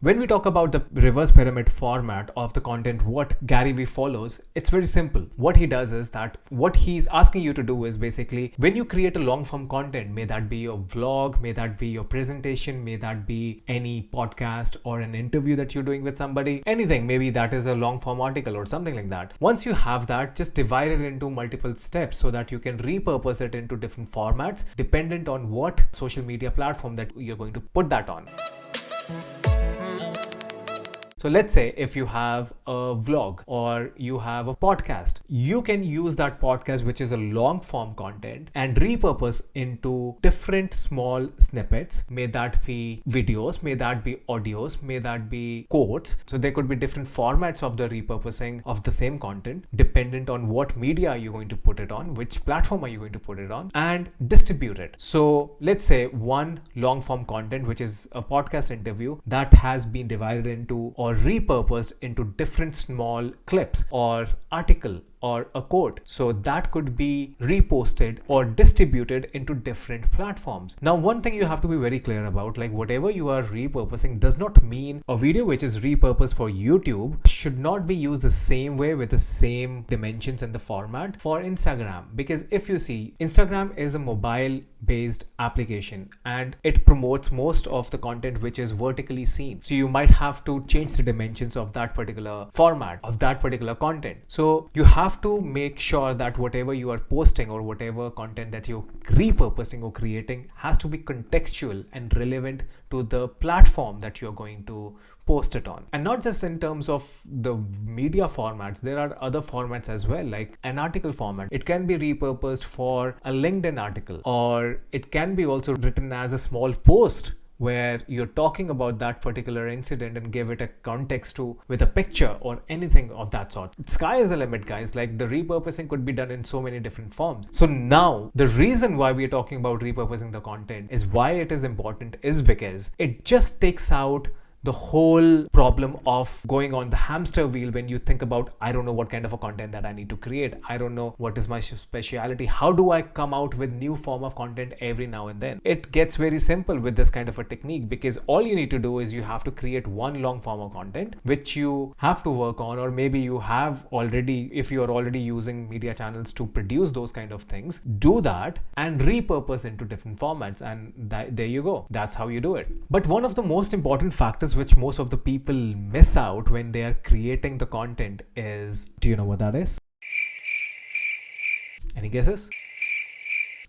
When we talk about the reverse pyramid format of the content, what Gary Vee follows, it's very simple. What he does is that what he's asking you to do is basically when you create a long form content, may that be your vlog, may that be your presentation, may that be any podcast or an interview that you're doing with somebody, anything, maybe that is a long form article or something like that. Once you have that, just divide it into multiple steps so that you can repurpose it into different formats dependent on what social media platform that you're going to put that on. So let's say if you have a vlog or you have a podcast, you can use that podcast, which is a long form content, and repurpose into different small snippets. May that be videos, may that be audios, may that be quotes. So there could be different formats of the repurposing of the same content dependent on what media are you going to put it on, which platform are you going to put it on, and distribute it. So let's say one long form content, which is a podcast interview, that has been divided into or repurposed into different small clips or article or a quote. So that could be reposted or distributed into different platforms. Now, one thing you have to be very clear about, like whatever you are repurposing does not mean a video which is repurposed for YouTube should not be used the same way with the same dimensions and the format for Instagram. Because if you see, Instagram is a mobile based application and it promotes most of the content which is vertically seen. So you might have to change the dimensions of that particular format, of that particular content. So you have to make sure that whatever you are posting or whatever content that you're repurposing or creating has to be contextual and relevant to the platform that you're going to post it on. And not just in terms of the media formats, there are other formats as well, like an article format. It can be repurposed for a LinkedIn article, or it can be also written as a small post where you're talking about that particular incident and give it a context to with a picture or anything of that sort. Sky is the limit, guys. Like the repurposing could be done in so many different forms. So now the reason why we're talking about repurposing the content is why it is important is because it just takes out the whole problem of going on the hamster wheel when you think about, I don't know what kind of a content that I need to create. I don't know what is my speciality. How do I come out with new form of content every now and then? It gets very simple with this kind of a technique, because all you need to do is you have to create one long form of content which you have to work on, or maybe you have already, if you are already using media channels to produce those kind of things, do that and repurpose into different formats, and there you go. That's how you do it. But one of the most important factors which most of the people miss out when they are creating the content is, do you know what that is? Any guesses?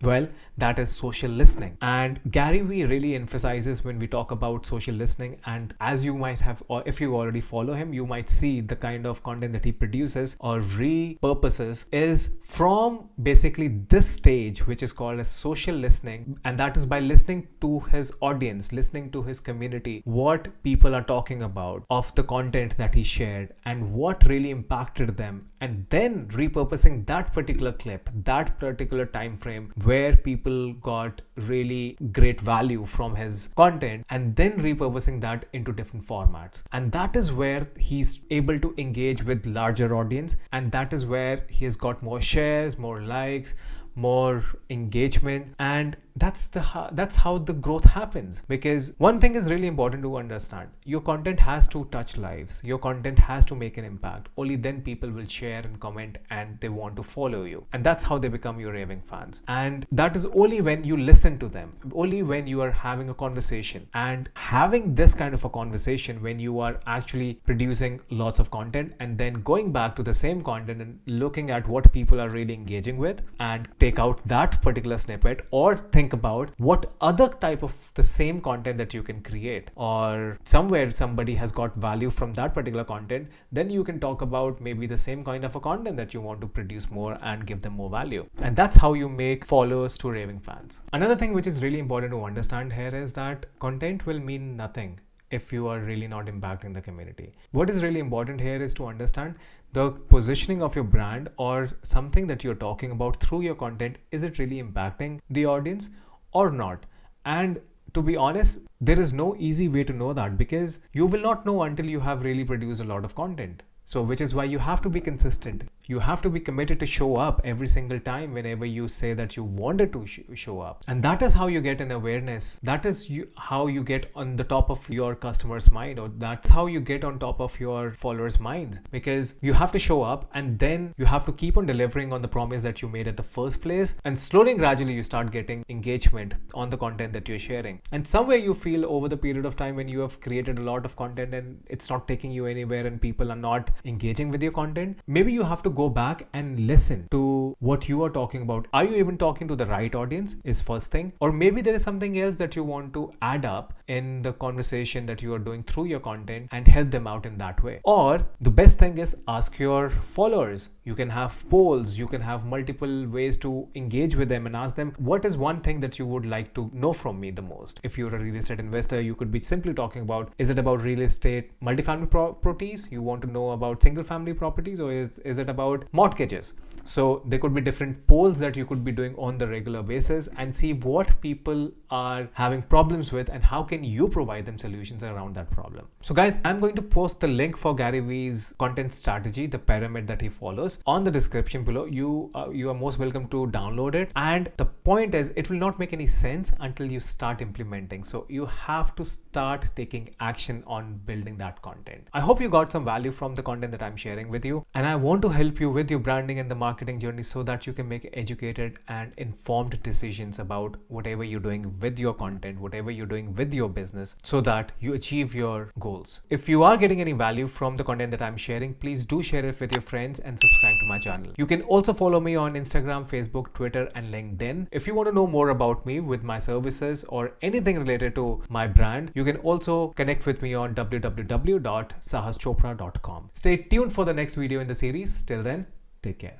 Well, that is social listening. And Gary Vee really emphasizes when we talk about social listening, and as you might have, or if you already follow him, you might see the kind of content that he produces or repurposes is from basically this stage, which is called as social listening. And that is by listening to his audience, listening to his community, what people are talking about of the content that he shared and what really impacted them, and then repurposing that particular clip, that particular time frame where people got really great value from his content, and then repurposing that into different formats. And that is where he's able to engage with larger audience, and that is where he has got more shares, more likes, more engagement, and that's how the growth happens. Because one thing is really important to understand: your content has to touch lives, your content has to make an impact. Only then people will share and comment and they want to follow you, and that's how they become your raving fans. And that is only when you listen to them, only when you are having a conversation. And having this kind of a conversation when you are actually producing lots of content and then going back to the same content and looking at what people are really engaging with and take out that particular snippet, or think about what other type of the same content that you can create, or somewhere somebody has got value from that particular content, then you can talk about maybe the same kind of a content that you want to produce more and give them more value. And that's how you make followers to raving fans. Another thing which is really important to understand here is that content will mean nothing if you are really not impacting the community. What is really important here is to understand the positioning of your brand or something that you're talking about through your content. Is it really impacting the audience or not? And to be honest, there is no easy way to know that, because you will not know until you have really produced a lot of content. So which is why you have to be consistent. You have to be committed to show up every single time whenever you say that you wanted to show up. And that is how you get an awareness. That is how you get on the top of your customer's mind, or that's how you get on top of your followers' minds, because you have to show up and then you have to keep on delivering on the promise that you made at the first place. And slowly and gradually you start getting engagement on the content that you're sharing. And somewhere you feel over the period of time when you have created a lot of content and it's not taking you anywhere and people are not engaging with your content, maybe you have to go back and listen to what you are talking about. Are you even talking to the right audience is first thing, or maybe there is something else that you want to add up in the conversation that you are doing through your content and help them out in that way. Or the best thing is ask your followers. You can have polls, you can have multiple ways to engage with them and ask them, what is one thing that you would like to know from me the most? If you're a real estate investor, you could be simply talking about, is it about real estate multifamily properties? You want to know about single family properties, or is it about mortgages? So there could be different polls that you could be doing on the regular basis and see what people are having problems with and how can you provide them solutions around that problem. So guys, I'm going to post the link for Gary Vee's content strategy, the pyramid that he follows, on the description below. You are most welcome to download it. And the point is, it will not make any sense until you start implementing. So you have to start taking action on building that content. I hope you got some value from the content that I'm sharing with you. And I want to help you with your branding and the marketing journey so that you can make educated and informed decisions about whatever you're doing with your content, whatever you're doing with your business, so that you achieve your goals. If you are getting any value from the content that I'm sharing, please do share it with your friends and subscribe to my channel. You can also follow me on Instagram, Facebook, Twitter, and LinkedIn. If you want to know more about me with my services or anything related to my brand, you can also connect with me on www.sahaschopra.com. Stay tuned for the next video in the series. Till then, take care.